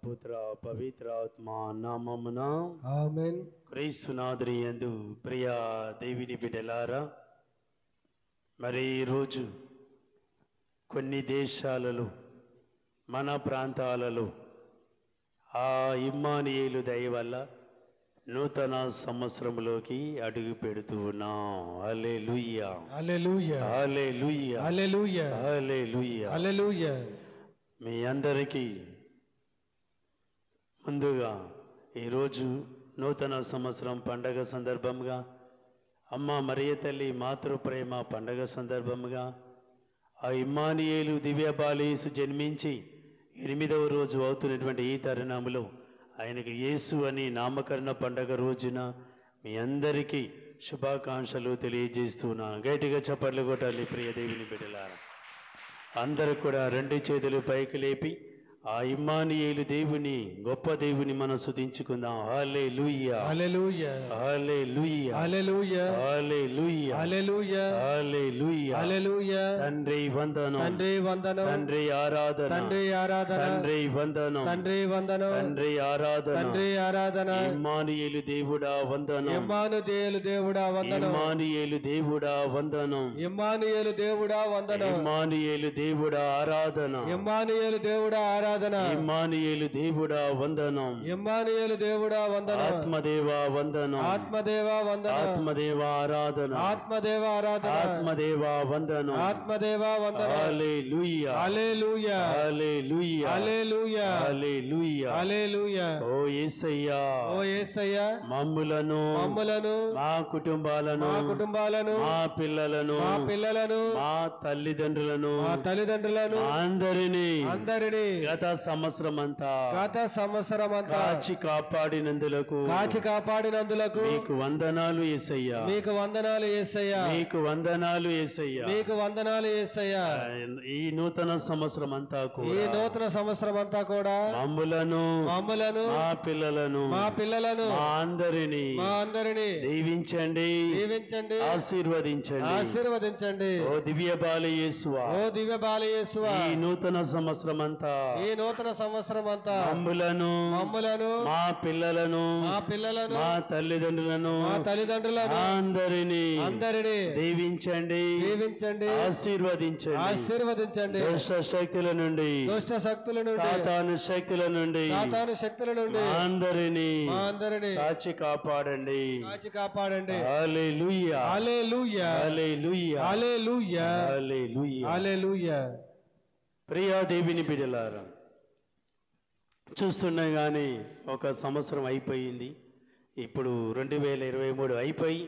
పుత్ర పవిత్ర ఆత్మ నామమున ఆమేన్. క్రీస్తునాథుని యందు ప్రియ దేవుని బిడ్డలారా, మరి ఈరోజు కొన్ని దేశాలలో మన ప్రాంతాలలో ఆ ఇమ్మానుయేలు దయ వల్ల నూతన సంవత్సరంలోకి అడుగు పెడుతూ ఉన్నాం. హల్లెలూయా, హల్లెలూయా, హల్లెలూయా, హల్లెలూయా, హల్లెలూయా. హల్లెలూయా. మీ అందరికీ ముందుగా ఈరోజు నూతన సంవత్సరం పండగ సందర్భంగా, అమ్మ మరియ తల్లి మాతృప్రేమ పండగ సందర్భంగా, ఆ ఇమ్మానుయేలు దివ్య బాలయేసు జన్మించి 8వ రోజు అవుతున్నటువంటి ఈ తరుణంలో ఆయనకి యేసు అని నామకరణ పండగ రోజున మీ అందరికీ శుభాకాంక్షలు తెలియజేస్తున్నాను. గట్టిగా చప్పట్లు కొట్టాలి ప్రియ దేవుని బిడ్డలారా. అందరూ కూడా 2 చేతులు పైకి లేపి ఆ ఇమ్మానుయేలు దేవుని, గొప్ప దేవుని మనం స్తుతించుకుందాం. హల్లెలూయా, హల్లెలూయా, హల్లెలూయా, హల్లెలూయా, హల్లెలూయా, హల్లెలూయా, హల్లెలూయా. హల్లెలూయా. తండ్రి వందనం, తండ్రి వందనం, తండ్రి ఆరాధన, తండ్రి ఆరాధన, తండ్రి వందనం, తండ్రి వందనం, తండ్రి ఆరాధన, తండ్రి ఆరాధన. ఇమ్మానుయేలు దేవుడా వందనం, ఇమ్మానుయేలు దేవుడా వందనం, ఇమ్మానుయేలు దేవుడా వందనం, ఇమ్మానుయేలు దేవుడా వందనం, ఇమ్మానుయేలు దేవుడా ఆరాధన, ఇమ్మానుయేలు దేవుడా ఆరాధన, ఇమ్మానుయేలు దేవుడా వందనం, ఇమ్మానుయేలు దేవుడా వందనం, ఆత్మదేవా వందనం, ఆత్మదేవా వందనం, ఆత్మదేవా ఆరాధన, ఆత్మదేవా ఆరాధన, ఆత్మదేవా వందనం. ఆత్మదేవా వందనం. హల్లెలూయా, హల్లెలూయా, హల్లెలూయా, హల్లెలూయా, హల్లెలూయా. హల్లెలూయా. ఓ యేసయ్యా, ఓ యేసయ్యా, మమ్ములను, మమ్ములను, మా కుటుంబాలను, మా కుటుంబాలను, మా పిల్లలను, మా పిల్లలను, మా తల్లిదండ్రులను, మా తల్లిదండ్రులను, అందరినీ అందరినీ గత సంవత్సరమంతా గత సంవత్సరమంతా కాచి కాపాడినందులకు కాచి కాపాడినందులకు మీకు వందనాలు యేసయ్యా, మీకు వందనాలు యేసయ్యా, మీకు వందనాలు యేసయ్యా. మీకు వందనాలు యేసయ్యా. ఈ నూతన సంవత్సరం అంతా ఈ కూడా నూతన సంవత్సరం అంతా కూడా మమ్ములను, మమ్ములను, మా పిల్లలను, మా పిల్లలను, మా అందరినీ మా అందరినీ దీవించండి, దీవించండి, ఆశీర్వదించండి. ఆశీర్వదించండి. ఓ దివ్య బాలయేసువా, ఓ దివ్య బాలయేసువా, ఈ నూతన సంవత్సరం అంతా ఈ నూతన సంవత్సరం అంతా మమ్ములను, మమ్ములను, మా పిల్లలను, మా పిల్లలను, మా తల్లిదండ్రులను, మా తల్లిదండ్రులను, అందరినీ అందరినీ దీవించండి, దీవించండి, ఆశీర్వదించండి. ఆశీర్వదించండి. దుష్ట శక్తుల నుండి, దుష్ట శక్తుల నుండి, సాతాను శక్తుల నుండి, సాతాను శక్తుల నుండి మా అందరినీ మా అందరినీ కాచి కాపాడండి. కాచి కాపాడండి. హల్లెలూయా, హల్లెలూయా, హల్లెలూయా, హల్లెలూయా, హల్లెలూయా. హల్లెలూయా. ప్రియా దేవుని బిడ్డలారా, చూస్తున్నా కానీ ఒక సంవత్సరం అయిపోయింది. ఇప్పుడు 2023 అయిపోయి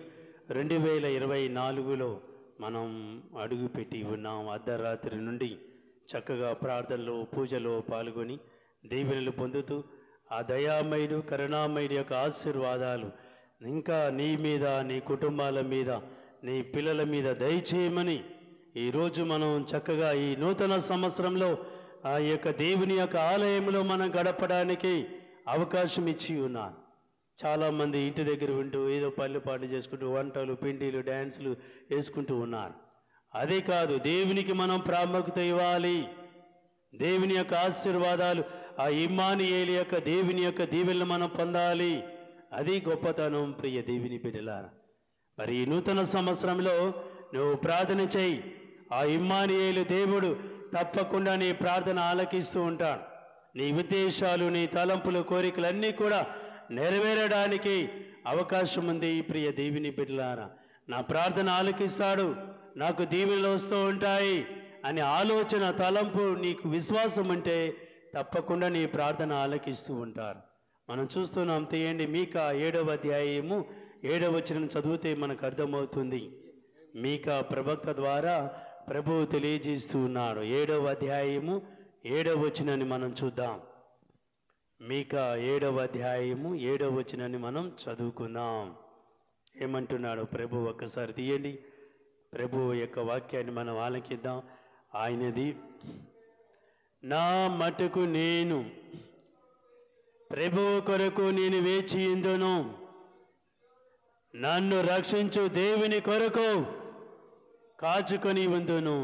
2024లో మనం అడుగుపెట్టి ఉన్నాం. అర్ధరాత్రి నుండి చక్కగా ప్రార్థనలో, పూజలో పాల్గొని దీవెనలు పొందుతూ ఆ దయామయుడు, కరుణామయుడు యొక్క ఆశీర్వాదాలు ఇంకా నీ మీద, నీ కుటుంబాల మీద, నీ పిల్లల మీద దయచేయమని ఈరోజు మనం చక్కగా ఈ నూతన సంవత్సరంలో ఆ యొక్క దేవుని యొక్క ఆలయంలో మనం గడపడానికి అవకాశం ఇచ్చి ఉన్నాను. చాలామంది ఇంటి దగ్గర ఉంటూ ఏదో పల్లెపాటు చేసుకుంటూ వంటలు, పిండిలు, డ్యాన్సులు వేసుకుంటూ ఉన్నారు. అదే కాదు, దేవునికి మనం ప్రాముఖ్యత ఇవ్వాలి. దేవుని యొక్క ఆశీర్వాదాలు, ఆ ఇమ్మానుయేలు యొక్క దేవుని యొక్క దీవెనలు మనం పొందాలి. అది గొప్పతనం ప్రియ దేవుని బిడ్డలారా. మరి ఈ నూతన సంవత్సరంలో నువ్వు ప్రార్థన చేయి. ఆ ఇమ్మానుయేలు దేవుడు తప్పకుండా నీ ప్రార్థన ఆలకిస్తూ ఉంటాడు. నీ ఉద్దేశాలు, నీ తలంపులు, కోరికలన్నీ కూడా నెరవేరడానికి అవకాశం ఉంది. ప్రియ దేవుని బిడ్డలారా, నా ప్రార్థన ఆలకిస్తాడు, నాకు దీవెనలు వస్తూ ఉంటాయి అనే ఆలోచన, తలంపు, నీకు విశ్వాసం ఉంటే తప్పకుండా నీ ప్రార్థన ఆలకిస్తూ ఉంటారు. మనం చూస్తున్నాం. తీయండి, మీకా 7వ అధ్యాయము 7వ వచనం చదివితే మనకు అర్థమవుతుంది. మీకా ప్రవక్త ద్వారా ప్రభువు తెలియజేస్తూ ఉన్నాడు. 7వ అధ్యాయము 7వ వచనాన్ని మనం చూద్దాం. మీకా 7వ అధ్యాయము 7వ వచనాన్ని మనం చదువుకుందాం. ఏమంటున్నాడు ప్రభు? ఒక్కసారి తీయండి. ప్రభు యొక్క వాక్యాన్ని మనం ఆలకిద్దాం. ఆయనది, నా మటుకు నేను ప్రభువు కొరకు నేను వేచి ఉందును, నన్ను రక్షించు దేవుని కొరకు కాచుకొని ఉందును.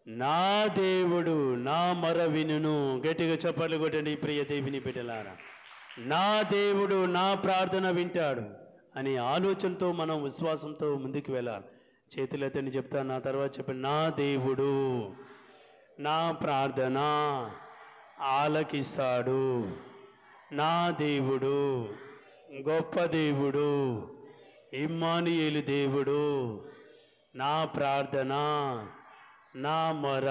నా దేవుడు నా మొర వినును. గట్టిగా చప్పట్లు కొట్టండి ప్రియ దేవుని బిడ్డలారా. నా దేవుడు నా ప్రార్థన వింటాడు అనే ఆలోచనతో మనం విశ్వాసంతో ముందుకు వెళ్ళాలి. చేతులెత్తని చెప్తాను, నా తర్వాత చెప్పండి. నా దేవుడు నా ప్రార్థన ఆలకిస్తాడు. నా దేవుడు గొప్ప దేవుడు, ఇమ్మానుయేలు దేవుడు. నా ప్రార్థన నా మొర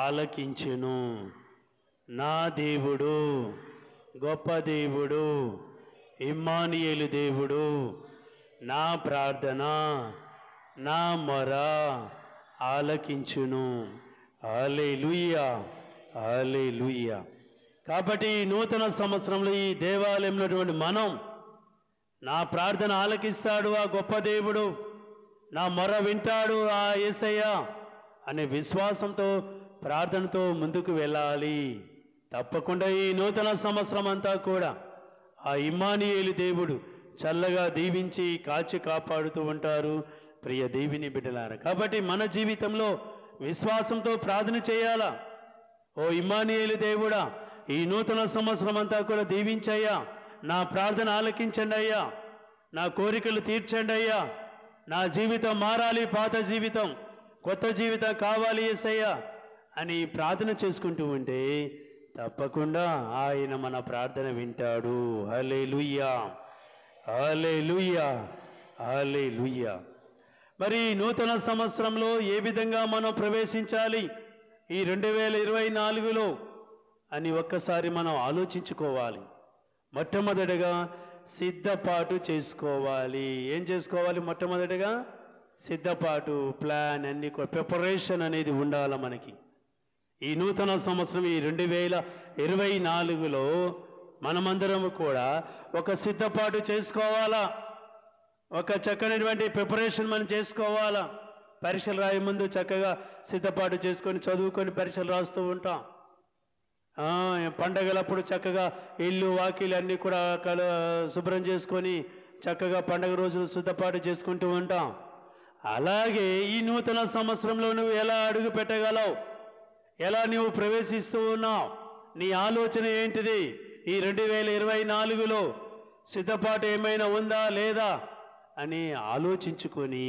ఆలకించును. నా దేవుడు గొప్ప దేవుడు, ఇమ్మానుయేలు దేవుడు. నా ప్రార్థన నా మొర ఆలకించును. హల్లెలూయా, హల్లెలూయా. కాబట్టి ఈ నూతన సంవత్సరంలో ఈ దేవాలయంలో ఉన్నటువంటి మనం, నా ప్రార్థన ఆలకిస్తాడు ఆ గొప్ప దేవుడు, నా మొర వింటాడు ఆ యేసయ్య అనే విశ్వాసంతో ప్రార్థనతో ముందుకు వెళ్ళాలి. తప్పకుండా ఈ నూతన సంవత్సరం అంతా కూడా ఆ ఇమ్మానుయేలు దేవుడు చల్లగా దీవించి కాచి కాపాడుతూ ఉంటారు ప్రియ దేవుని బిడ్డలారా. కాబట్టి మన జీవితంలో విశ్వాసంతో ప్రార్థన చేయాలా. ఓ ఇమ్మానుయేలు దేవుడా, ఈ నూతన సంవత్సరం అంతా కూడా దీవించయ్యా, నా ప్రార్థన ఆలకించండి అయ్యా, నా కోరికలు తీర్చండి అయ్యా, నా జీవితం మారాలి, పాత జీవితం కొత్త జీవితం కావాలి యేసయ్యా అని ప్రార్థన చేసుకుంటూ ఉంటే తప్పకుండా ఆయన మన ప్రార్థన వింటాడు. హల్లెలూయా, హల్లెలూయా, హల్లెలూయా. మరి నూతన సంవత్సరంలో ఏ విధంగా మనం ప్రవేశించాలి ఈ 2024లో అని ఒక్కసారి మనం ఆలోచించుకోవాలి. మొట్టమొదటిగా సిద్ధపాటు చేసుకోవాలి. ఏం చేసుకోవాలి? మొట్టమొదటిగా సిద్ధపాటు, ప్లాన్, అన్ని ప్రిపరేషన్ అనేది ఉండాలి మనకి. ఈ నూతన సంవత్సరం ఈ 2024లో మనమందరం కూడా ఒక సిద్ధపాటు చేసుకోవాలా, ఒక చక్కనటువంటి ప్రిపరేషన్ మనం చేసుకోవాలా. పరీక్షలు రాయే ముందు చక్కగా సిద్ధపాటు చేసుకొని చదువుకొని పరీక్షలు రాస్తూ ఉంటాం. పండగలప్పుడు చక్కగా ఇల్లు వాకిలు అన్నీ కూడా శుభ్రం చేసుకొని చక్కగా పండగ రోజులు సిద్ధపాటు చేసుకుంటూ ఉంటాం. అలాగే ఈ నూతన సంవత్సరంలో నువ్వు ఎలా అడుగు పెట్టగలవు, ఎలా నువ్వు ప్రవేశిస్తూ ఉన్నావు, నీ ఆలోచన ఏంటిది? ఈ 2024లో సిద్ధపాటు ఏమైనా ఉందా లేదా అని ఆలోచించుకొని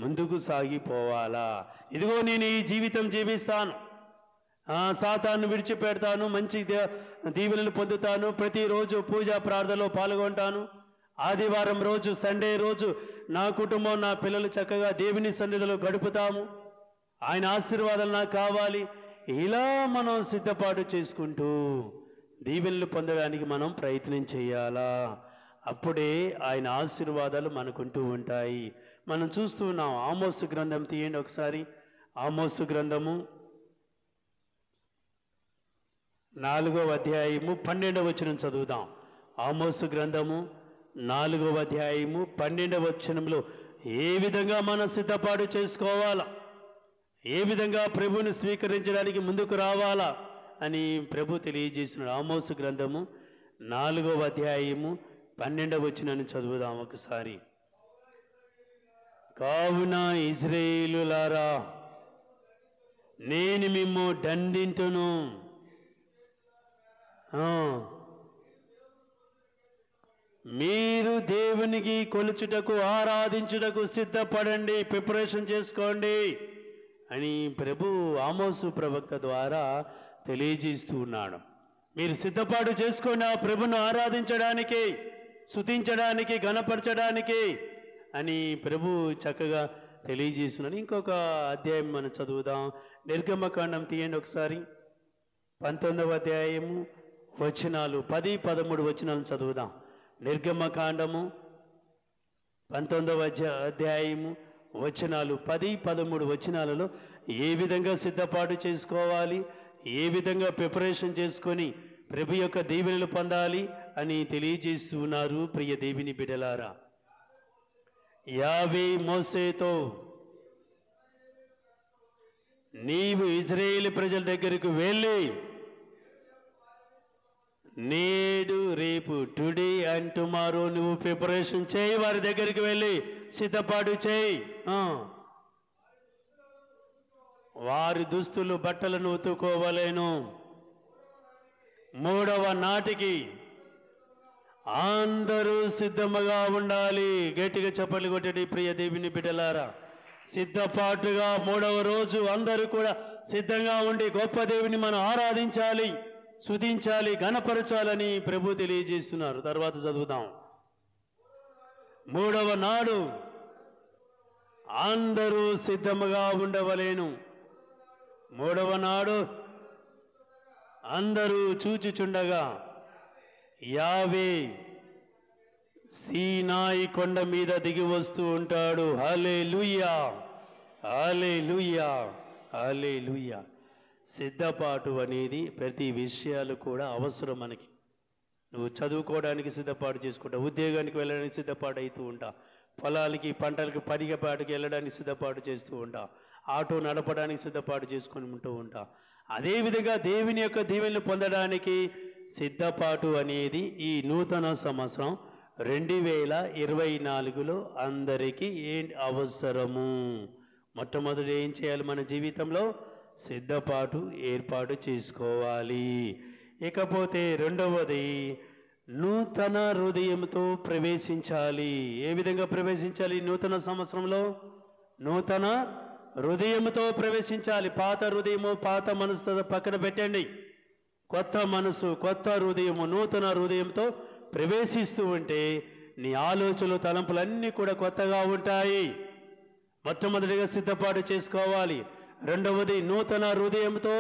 ముందుకు సాగిపోవాలా. ఇదిగో నేను ఈ జీవితం జీవిస్తాను, సాతాను విడిచిపెడతాను, మంచి దీవెనలు పొందుతాను, ప్రతిరోజు పూజా ప్రార్థనలో పాల్గొంటాను, ఆదివారం రోజు సండే రోజు నా కుటుంబం నా పిల్లలు చక్కగా దేవుని సన్నిధిలో గడుపుతాము, ఆయన ఆశీర్వాదాలు నాకు కావాలి. ఇలా మనం సిద్ధపాటు చేసుకుంటూ దీవెనలు పొందడానికి మనం ప్రయత్నం చేయాలా. అప్పుడే ఆయన ఆశీర్వాదాలు మనకుంటూ ఉంటాయి. మనం చూస్తూ ఉన్నాం. ఆమోసు గ్రంథం తీయండి ఒకసారి. ఆమోసు గ్రంథము 4వ అధ్యాయము 12వ వచనం చదువుదాం. ఆమోసు గ్రంథము 4వ అధ్యాయము 12వ వచనంలో ఏ విధంగా మనం సిద్ధపాటు చేసుకోవాలా, ఏ విధంగా ప్రభువుని స్వీకరించడానికి ముందుకు రావాలా అని ప్రభు తెలియజేస్తున్నాడు. ఆమోసు గ్రంథము 4వ అధ్యాయము 12వ వచనాన్ని చదువుదాం ఒకసారి. కావున ఇశ్రాయేలులారా, నేను మిమ్ము దండింతును, మీరు దేవునికి కొలుచుటకు ఆరాధించుటకు సిద్ధపడండి, ప్రిపరేషన్ చేసుకోండి అని ప్రభు ఆమోసు ప్రవక్త ద్వారా తెలియజేస్తూ ఉన్నాడు. మీరు సిద్ధపాటు చేసుకోండి ఆ ప్రభును ఆరాధించడానికి, స్తుతించడానికి, ఘనపరచడానికి అని ప్రభు చక్కగా తెలియజేస్తున్నాడు. ఇంకొక అధ్యాయం మనం చదువుదాం. నిర్గమకాండం తీయండి ఒకసారి. 19వ అధ్యాయము వచనాలు 10-13 వచనాలు చదువుదాం. నిర్గమకాండము 19వ అధ్యాయము వచనాలు 10-13 వచనాలలో ఏ విధంగా సిద్ధపాటు చేసుకోవాలి, ఏ విధంగా ప్రిపరేషన్ చేసుకొని ప్రభు యొక్క దీవెనలు పొందాలి అని తెలియజేస్తూ ఉన్నారు ప్రియ దేవుని బిడ్డలారా. యావే మోసేతో, నీవు ఇశ్రాయేలు ప్రజల దగ్గరకు వెళ్ళి నేడు రేపు టుడే అండ్ టుమారో నువ్వు ప్రిపరేషన్ చేయి, వారి దగ్గరికి వెళ్ళి సిద్ధపాటు చేయి, వారి దుస్తులు బట్టలను ఉతుకోవలేను. 3వ నాటికి అందరూ సిద్ధముగా ఉండాలి. గట్టిగా చప్పట్లు కొట్టండి ప్రియ దేవుని బిడ్డలారా. సిద్ధపాటుగా 3వ రోజు అందరూ కూడా సిద్ధంగా ఉండి గొప్ప దేవుని మనం ఆరాధించాలి, స్తుతించాలి, ఘనపరచాలని ప్రభు తెలియజేస్తున్నారు. తర్వాత చదువుదాం. 3వ నాడు అందరూ సిద్ధముగా ఉండవలేను. 3వ నాడు అందరూ చూచుచుండగా యావే సీనాయి కొండ మీద దిగి వస్తూ ఉంటాడు. హల్లెలూయా, హల్లెలూయా, హల్లెలూయా. సిద్ధపాటు అనేది ప్రతి విషయాలు కూడా అవసరం మనకి. నువ్వు చదువుకోవడానికి సిద్ధపాటు చేసుకుంటావు, ఉద్యోగానికి వెళ్ళడానికి సిద్ధపాటు అవుతూ ఉంటా, పొలాలకి పంటలకి పరిగపాటుకి వెళ్ళడానికి సిద్ధపాటు చేస్తూ ఉంటా, ఆటో నడపడానికి సిద్ధపాటు చేసుకొని ఉంటూ ఉంటా. అదేవిధంగా దేవుని యొక్క దీవెనలు పొందడానికి సిద్ధపాటు అనేది ఈ నూతన సంవత్సరం 2024లో అందరికీ అవసరము. మొట్టమొదటి ఏం చేయాలి? మన జీవితంలో సిద్ధపాటు ఏర్పాటు చేసుకోవాలి. ఇకపోతే రెండవది నూతన హృదయంతో ప్రవేశించాలి. ఏ విధంగా ప్రవేశించాలి? నూతన సంవత్సరంలో నూతన హృదయంతో ప్రవేశించాలి. పాత హృదయము, పాత మనసు పక్కన పెట్టండి. కొత్త మనసు, కొత్త హృదయము, నూతన హృదయంతో ప్రవేశిస్తూ ఉంటే నీ ఆలోచనలు, తలంపులన్నీ కూడా కొత్తగా ఉంటాయి. మొట్టమొదటిగా సిద్ధపాటు చేసుకోవాలి. రెండవది నూతన హృదయంతో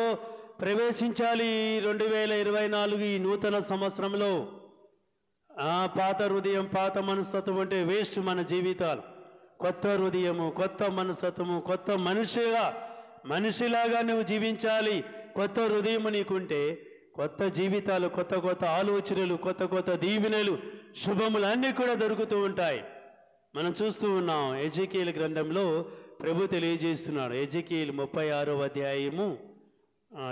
ప్రవేశించాలి. 2024 ఈ నూతన సంవత్సరంలో పాత హృదయం, పాత మనస్తత్వం అంటే వేస్ట్ మన జీవితాలు. కొత్త హృదయము, కొత్త మనస్తత్వము, కొత్త మనిషిలాగా నువ్వు జీవించాలి. కొత్త హృదయము నీకుంటే కొత్త జీవితాలు, కొత్త కొత్త ఆలోచనలు, కొత్త కొత్త దీవెనలు, శుభములు అన్నీ కూడా దొరుకుతూ ఉంటాయి. మనం చూస్తూ ఉన్నాం. ఎజెకీయేలు గ్రంథంలో ప్రభు తెలియజేస్తున్నాడు. ఎజెకీయేలు 36వ అధ్యాయము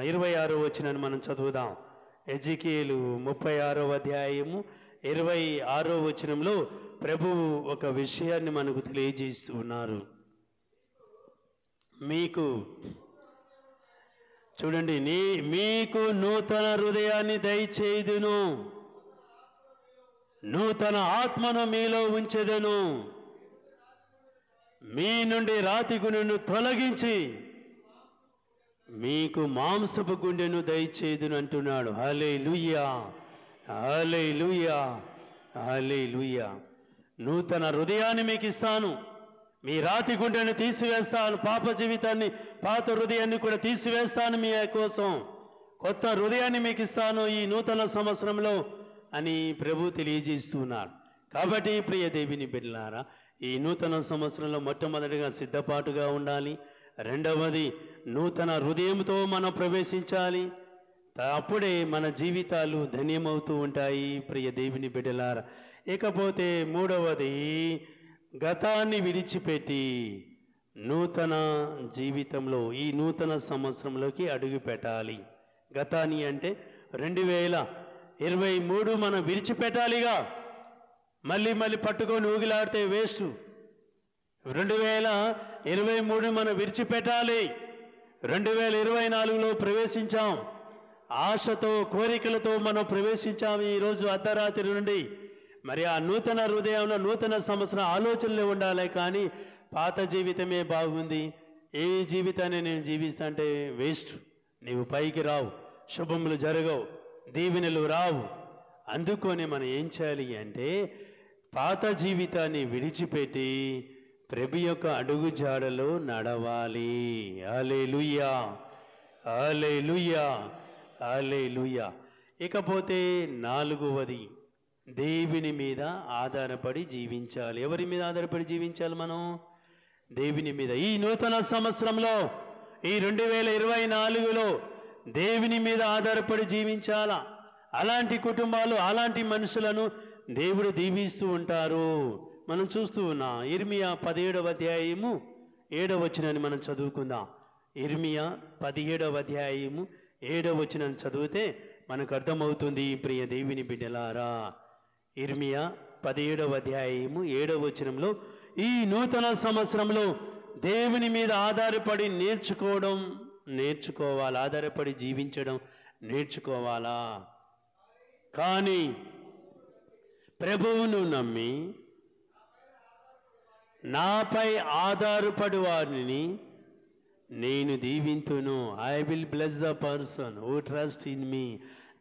26వ వచనాన్ని మనం చదువుదాం. ఎజెకీయేలు 36వ అధ్యాయము 26వ వచనంలో ప్రభువు ఒక విషయాన్ని మనకు తెలియజేస్తూ ఉన్నారు. మీకు చూడండి, మీకు నూతన హృదయాన్ని దయచేయుదును, నూతన ఆత్మను మీలో ఉంచెదను, మీ నుండి రాతి గుండెను తొలగించి మీకు మాంసపు గుండెను దయచేయుదును అంటున్నాడు. హల్లెలూయా, హల్లెలూయా, హల్లెలూయా. నూతన హృదయాన్ని మీకు ఇస్తాను, మీ రాతి గుండెను తీసివేస్తాను, పాప జీవితాన్ని, పాత హృదయాన్ని కూడా తీసివేస్తాను మీ కోసం. కొత్త హృదయాన్ని మీకు ఇస్తాను ఈ నూతన సంవత్సరంలో అని ప్రభు తెలియజేస్తున్నారు. కాబట్టి ప్రియ దేవుని బిడ్డలారా, ఈ నూతన సంవత్సరంలో మొట్టమొదటిగా సిద్ధపాటుగా ఉండాలి. రెండవది నూతన హృదయంతో మనం ప్రవేశించాలి. అప్పుడే మన జీవితాలు ధన్యమవుతూ ఉంటాయి ప్రియ దేవుని బిడ్డలారా. ఇకపోతే మూడవది గతాన్ని విడిచిపెట్టి నూతన జీవితంలో ఈ నూతన సంవత్సరంలోకి అడుగు పెట్టాలి. గతాన్ని అంటే 2023 మనం విడిచిపెట్టాలిగా. మళ్ళీ పట్టుకొని ఊగిలాడితే వేస్ట్. 2023 మనం విడిచిపెట్టాలి. 2024లో ప్రవేశించాం. ఆశతో, కోరికలతో మనం ప్రవేశించాము. ఈరోజు అర్ధరాత్రి నుండి మరి ఆ నూతన హృదయంలో నూతన సంవత్సరం ఆలోచనలే ఉండాలి. కానీ పాత జీవితమే బాగుంది, ఏ జీవితాన్ని నేను జీవిస్తా అంటే వేస్ట్. నీవు పైకి రావు, శుభములు జరగవు, దీవెనలు రావు. అందుకొని మనం ఏం చేయాలి అంటే పాత జీవితాన్ని విడిచిపెట్టి ప్రభు యొక్క అడుగు జాడలో నడవాలి. హల్లెలూయా, హల్లెలూయా, హల్లెలూయా. ఇకపోతే నాలుగవది దేవుని మీద ఆధారపడి జీవించాలి. ఎవరి మీద ఆధారపడి జీవించాలి? మనం దేవుని మీద. ఈ నూతన సంవత్సరంలో, ఈ 2024లో దేవుని మీద ఆధారపడి జీవించాలా. అలాంటి కుటుంబాలు, అలాంటి మనుషులను దేవుడు దీవిస్తూ ఉంటారు. మనం చూస్తూ ఉన్నాం. ఇర్మియా 17వ అధ్యాయము 7వ వచనాన్ని మనం చదువుకుందాం. ఇర్మియా 17వ అధ్యాయము 7వ వచనాన్ని చదివితే మనకు అర్థమవుతుంది ప్రియ దేవుని బిడ్డలారా. ఇర్మియా 17వ అధ్యాయము 7వ వచనంలో ఈ నూతన సంవత్సరంలో దేవుని మీద ఆధారపడి నేర్చుకోవాలి, ఆధారపడి జీవించడం నేర్చుకోవాలా. కానీ ప్రభువును నమ్మి నాపై ఆధారపడి వారిని నేను దీవింతును. I will bless the person who trust in me.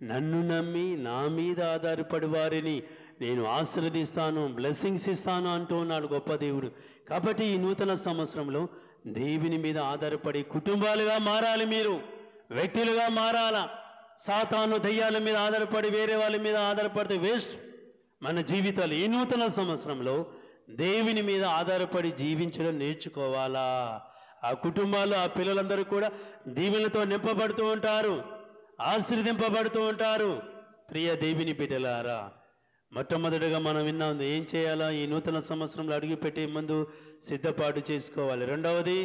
నన్ను నమ్మి నా మీద ఆధారపడి వారిని నేను ఆశీర్వదిస్తాను, బ్లెస్సింగ్స్ ఇస్తాను అంటూ ఉన్నాడు గొప్ప దేవుడు. కాబట్టి ఈ నూతన సంవత్సరంలో దేవుని మీద ఆధారపడి కుటుంబాలుగా మారాలి, మీరు వ్యక్తులుగా మారాలా. సాతాను దయ్యాల మీద ఆధారపడి వేరే వాళ్ళ మీద ఆధారపడితే వేస్ట్ మన జీవితాలు. ఈ నూతన సంవత్సరంలో దేవుని మీద ఆధారపడి జీవించడం నేర్చుకోవాలా. ఆ కుటుంబాలు, ఆ పిల్లలందరూ కూడా దీవెనలతో నింపబడుతూ ఉంటారు, ఆశీర్వదింపబడుతూ ఉంటారు. ప్రియ దేవుని బిడ్డలారా, మొట్టమొదటిగా మనం విన్నాం ఏం చేయాలా. ఈ నూతన సంవత్సరంలో అడుగుపెట్టే ముందు సిద్ధపాటు చేసుకోవాలి. రెండవది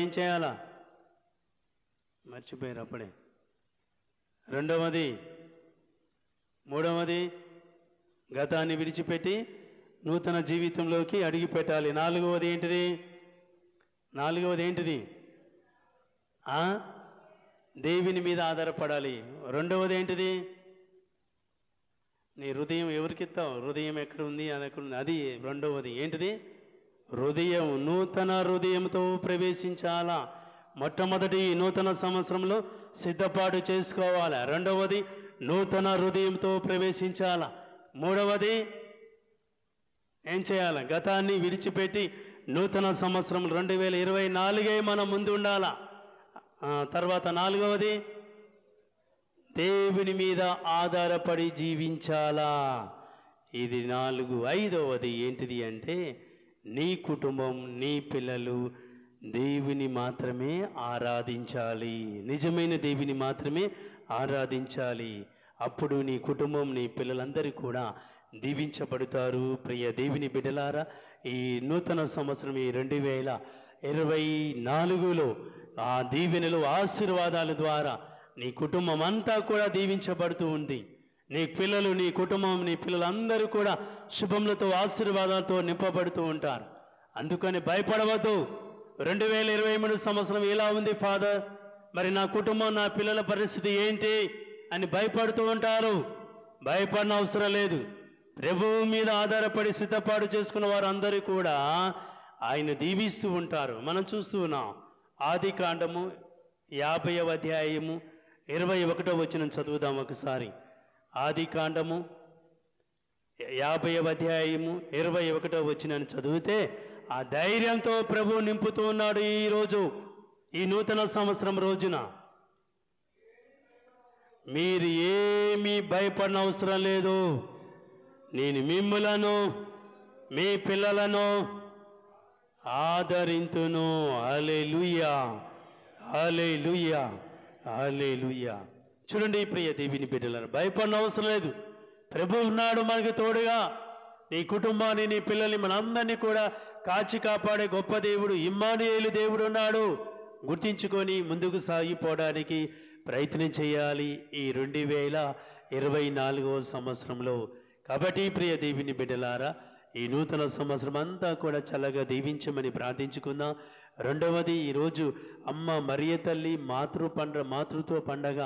ఏం చేయాలా, మర్చిపోయారు అప్పుడే. మూడవది గతాన్ని విడిచిపెట్టి నూతన జీవితంలోకి అడిగి పెట్టాలి. నాలుగవది ఏంటిది? దేవుని మీద ఆధారపడాలి. రెండవది ఏంటిది? నీ హృదయం ఎవరికిస్తావు? హృదయం ఎక్కడ ఉంది అని ఎక్కడ ఉంది, అది రెండవది. ఏంటిది? హృదయం. నూతన హృదయంతో ప్రవేశించాలా. మొట్టమొదటి నూతన సంవత్సరంలో సిద్ధపాటు చేసుకోవాలి. రెండవది నూతన హృదయంతో ప్రవేశించాలా. మూడవది ఏం చేయాలి? గతాన్ని విడిచిపెట్టి నూతన సంవత్సరం 2024 మనం ముందు ఉండాలా. తర్వాత నాలుగవది దేవుని మీద ఆధారపడి జీవించాలా. ఇది 4. ఐదవది ఏంటిది అంటే నీ కుటుంబం, నీ పిల్లలు దేవుని మాత్రమే ఆరాధించాలి, నిజమైన దేవుని మాత్రమే ఆరాధించాలి. అప్పుడు నీ కుటుంబం, నీ పిల్లలందరూ కూడా దీవించబడతారు. ప్రియ దేవుని బిడ్డలారా, ఈ నూతన సంవత్సరం ఈ 2024లో ఆ దీవెనలు, ఆశీర్వాదాల ద్వారా నీ కుటుంబం అంతా కూడా దీవించబడుతూ ఉంది. నీ పిల్లలు, నీ కుటుంబం, నీ పిల్లలందరూ కూడా శుభములతో, ఆశీర్వాదాలతో నింపబడుతూ ఉంటారు. అందుకని భయపడవద్దు. 2023 సంవత్సరం ఎలా ఉంది ఫాదర్, మరి నా కుటుంబం, నా పిల్లల పరిస్థితి ఏంటి అని భయపడుతూ ఉంటారు. భయపడిన అవసరం లేదు. ప్రభువు మీద ఆధారపడి సిద్ధపాటు చేసుకున్న వారు అందరూ కూడా ఆయన దీవిస్తూ ఉంటారు. మనం చూస్తూ ఉన్నాం. ఆదికాండము 50వ అధ్యాయము 21వ వచనం చదువుదాం ఒకసారి. ఆదికాండము 50వ అధ్యాయము 21వ వచనాన్ని చదివితే ఆ ధైర్యంతో ప్రభువు నింపుతూ ఉన్నాడు. ఈరోజు ఈ నూతన సంవత్సరం రోజున మీరు ఏమీ భయపడిన అవసరం లేదు. నేను మిమ్ములను, మీ పిల్లలను ఆదరింతును. హల్లెలూయా, హల్లెలూయా, హల్లెలూయా. చూడండి ప్రియ దేవుని బిడ్డలను, భయపడిన అవసరం లేదు. ప్రభువు ఉన్నాడు మనకి తోడుగా. నీ కుటుంబాన్ని, నీ పిల్లల్ని, మనందరినీ కూడా కాచి కాపాడే గొప్ప దేవుడు, ఇమ్మానుయేలు దేవుడు ఉన్నాడు. గుర్తించుకొని ముందుకు సాగిపోవడానికి ప్రయత్నం చేయాలి ఈ 2024వ సంవత్సరంలో. కాబట్టి ప్రియ దేవుని బిడ్డలారా, ఈ నూతన సంవత్సరం అంతా కూడా చల్లగా దీవించమని ప్రార్థించుకుందాం. రెండవది, ఈరోజు అమ్మ మరియ తల్లి మాతృత్వ పండగ.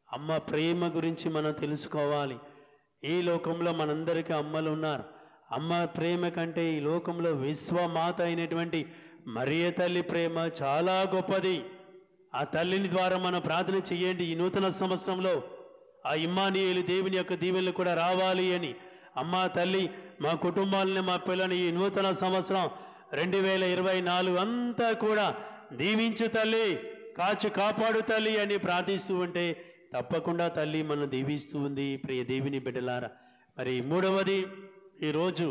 అమ్మ ప్రేమ గురించి మనం తెలుసుకోవాలి. ఈ లోకంలో మనందరికీ అమ్మలు ఉన్నారు. అమ్మ ప్రేమ కంటే ఈ లోకంలో విశ్వమాత అయినటువంటి మరియ తల్లి ప్రేమ చాలా గొప్పది. ఆ తల్లిని ద్వారా మనం ప్రార్థన చేయండి. ఈ నూతన సంవత్సరంలో ఆ ఇమ్మానుయేలు దేవుని యొక్క దీవెనలు కూడా రావాలి అని. అమ్మ తల్లి, మా కుటుంబాలని, మా పిల్లని ఈ నూతన సంవత్సరం 2024 అంతా కూడా దీవించు తల్లి, కాచి కాపాడు తల్లి అని ప్రార్థిస్తూ ఉంటే తప్పకుండా తల్లి మనం దీవిస్తూ ఉంది. ప్రియ దేవుని బిడ్డలారా, మరి మూడవది, ఈరోజు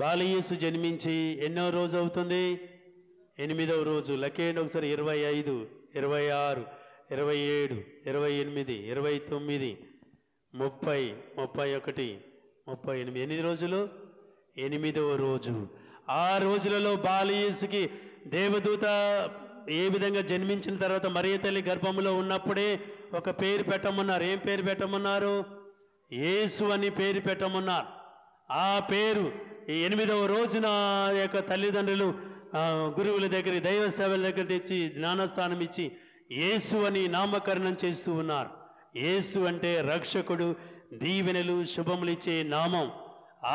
బాలయేసు జన్మించి ఎన్నో రోజు అవుతుంది? 8వ రోజు. లెక్కేయండి ఒకసారి. 25, 26, 27, 28, 29, 30, 31, 38. ఎన్ని రోజులు? 8వ రోజు. ఆ రోజులలో బాలయేసుకి దేవదూత ఏ విధంగా జన్మించిన తర్వాత మరియ తల్లి గర్భంలో ఉన్నప్పుడే ఒక పేరు పెట్టమన్నారు. ఏం పేరు పెట్టమన్నారు? యేసు అని పేరు పెట్టమన్నారు. ఆ పేరు 8వ రోజున యొక్క తల్లిదండ్రులు గురువుల దగ్గర దైవ సేవల దగ్గర తెచ్చి జ్ఞానస్థానం ఇచ్చి యేసు అని నామకరణం చేస్తూ ఉన్నారు. యేసు అంటే రక్షకుడు, దీవెనలు, శుభములు ఇచ్చే నామం.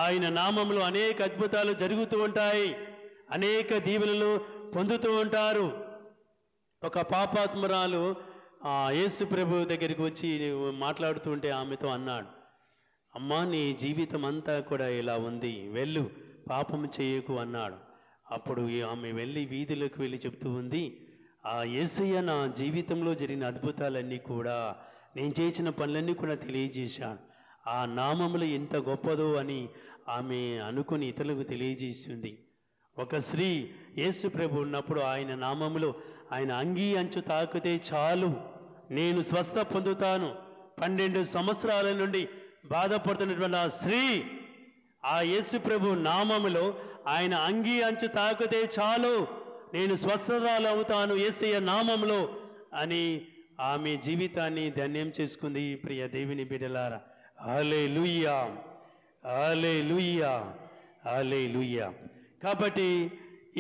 ఆయన నామంలో అనేక అద్భుతాలు జరుగుతూ ఉంటాయి, అనేక దీవెనలు పొందుతూ ఉంటారు. ఒక పాపాత్మురాలు యేసు ప్రభు దగ్గరికి వచ్చి మాట్లాడుతూ ఉంటే ఆమెతో అన్నాడు, అమ్మా నీ జీవితం అంతా కూడా ఇలా ఉంది, వెళ్ళు పాపం చేయకు అన్నాడు. అప్పుడు ఆమె వెళ్ళి వీధులకు వెళ్ళి చెప్తూ ఉంది, ఆ యేసయ్య నా జీవితంలో జరిగిన అద్భుతాలన్నీ కూడా, నేను చేసిన పనులన్నీ కూడా తెలియజేశాను. ఆ నామములు ఎంత గొప్పదో అని ఆమె అనుకుని ఇతరులకు తెలియజేస్తుంది. ఒక స్త్రీ యేసు ప్రభు ఉన్నప్పుడు ఆయన నామములో ఆయన అంగీ అంచు తాకితే చాలు నేను స్వస్థ పొందుతాను. 12 సంవత్సరాల నుండి బాధపడుతున్నటువంటి ఆ స్త్రీ ఆ యేసు ప్రభు నామములో ఆయన అంగీ అంచు తాకితే చాలు నేను స్వస్థతలు అవుతాను యేసయ్య నామంలో అని ఆమె జీవితాన్ని ధన్యం చేసుకుంది. ప్రియ దేవుని బిడ్డలారా, హల్లెలూయా, హల్లెలూయా, హల్లెలూయా. కాబట్టి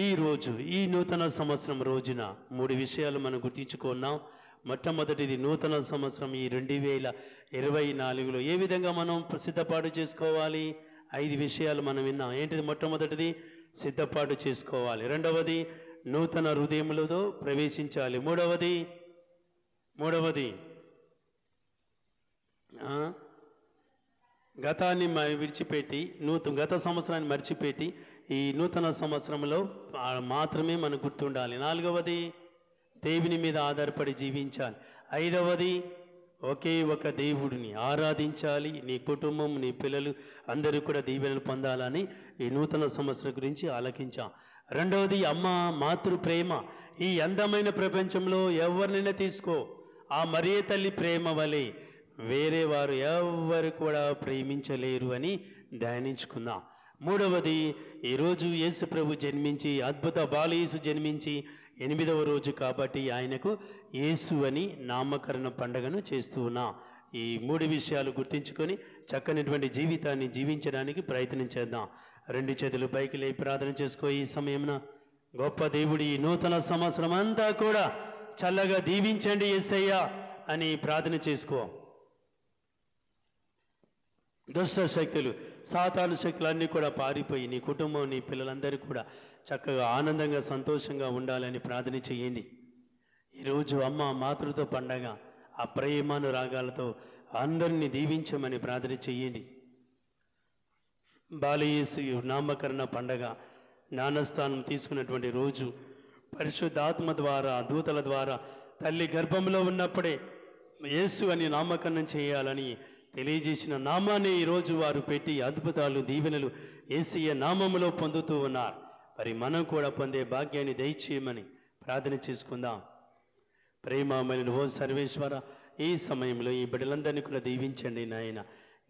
ఈరోజు ఈ నూతన సంవత్సరం రోజున 3 విషయాలు మనం గుర్తించుకున్నాం. మొట్టమొదటిది, నూతన సంవత్సరం ఈ 2024లో ఏ విధంగా మనం సిద్ధపాటు చేసుకోవాలి. 5 విషయాలు మనం విన్నాం. ఏంటిది? మొట్టమొదటిది సిద్ధపాటు చేసుకోవాలి. రెండవది నూతన హృదయములతో ప్రవేశించాలి. మూడవది గతాన్ని విడిచిపెట్టి గత సంవత్సరాన్ని మర్చిపెట్టి ఈ నూతన సంవత్సరంలో మాత్రమే మనకు గుర్తుండాలి. నాలుగవది దేవుని మీద ఆధారపడి జీవించాలి. ఐదవది ఒకే ఒక దేవుడిని ఆరాధించాలి. నీ కుటుంబం, నీ పిల్లలు అందరూ కూడా దీవెనలు పొందాలని ఈ నూతన సంవత్సరం గురించి ఆలకించాం. రెండవది అమ్మ మాతృ ప్రేమ. ఈ అందమైన ప్రపంచంలో ఎవరినైనా తీసుకో, ఆ మరియ తల్లి ప్రేమ వలె వేరే వారు ఎవరు కూడా ప్రేమించలేరు అని ధ్యానించుకుందాం. మూడవది, ఈరోజు యేసు ప్రభు జన్మించి, అద్భుత బాలయేసు జన్మించి 8వ రోజు కాబట్టి ఆయనకు యేసు అని నామకరణ పండుగను చేస్తూ ఉన్నాం. ఈ 3 విషయాలు గుర్తించుకొని చక్కనటువంటి జీవితాన్ని జీవించడానికి ప్రయత్నం చేద్దాం. 2 చేతులు పైకి లేపి ప్రార్థన చేసుకో. ఈ సమయమున గొప్ప దేవుడి ఈ నూతన సంవత్సరం అంతా కూడా చల్లగా దీవించండి యేసయ్యా అని ప్రార్థన చేసుకో. దుష్ట శక్తులు, సాతాను శక్తులు అన్నీ కూడా పారిపోయి నీ కుటుంబం, నీ పిల్లలందరూ కూడా చక్కగా ఆనందంగా సంతోషంగా ఉండాలని ప్రార్థన చేయండి. ఈరోజు అమ్మ మాతృత్వ పండగ ఆ ప్రేమాను రాగాలతో అందరినీ దీవించమని ప్రార్థన చేయండి. బాలయేసు నామకరణ పండగ జ్ఞానస్థానం తీసుకున్నటువంటి రోజు పరిశుద్ధాత్మ ద్వారా, దూతల ద్వారా తల్లి గర్భంలో ఉన్నప్పుడే యేసు అని నామకరణం చేయాలని తెలియజేసిన నామాన్ని ఈరోజు వారు పెట్టి అద్భుతాలు, దీవెనలు యేసయ్య నామములో పొందుతూ ఉన్నారు. మరి మనం కూడా పొందే భాగ్యాన్ని దయచేయమని ప్రార్థన చేసుకుందాం. ప్రేమమైన ఓ సర్వేశ్వర, ఈ సమయంలో ఈ బిడ్డలందరినీ కూడా దీవించండి నాయన.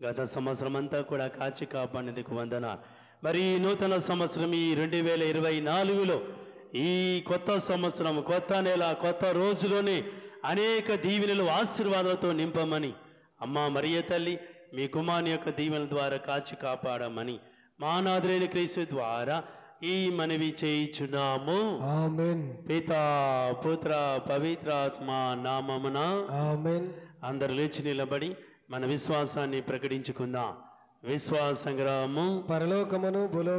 గత సంవత్సరం అంతా కూడా కాచి కాపాడేందుకు వందనాలు. మరి ఈ నూతన సంవత్సరం ఈ 2024లో ఈ కొత్త సంవత్సరం, కొత్త నెల, కొత్త రోజులోనే అనేక దీవెనలు, ఆశీర్వాదాలతో నింపమని అమ్మా మరియ తల్లి మీ కుమారుని యొక్క దీవెనల ద్వారా కాచి కాపాడమని మా నాథుడైన క్రీస్తు ద్వారా ఈ మనవి చేయుచున్నాము. ఆమేన్. పితా, పుత్ర, పవిత్రాత్మ నామమున ఆమేన్. అందరూ లేచి నిలబడి మన విశ్వాసాన్ని ప్రకటించుకుందాం. విశ్వాస సంగ్రామం. పరలోకమును భూలో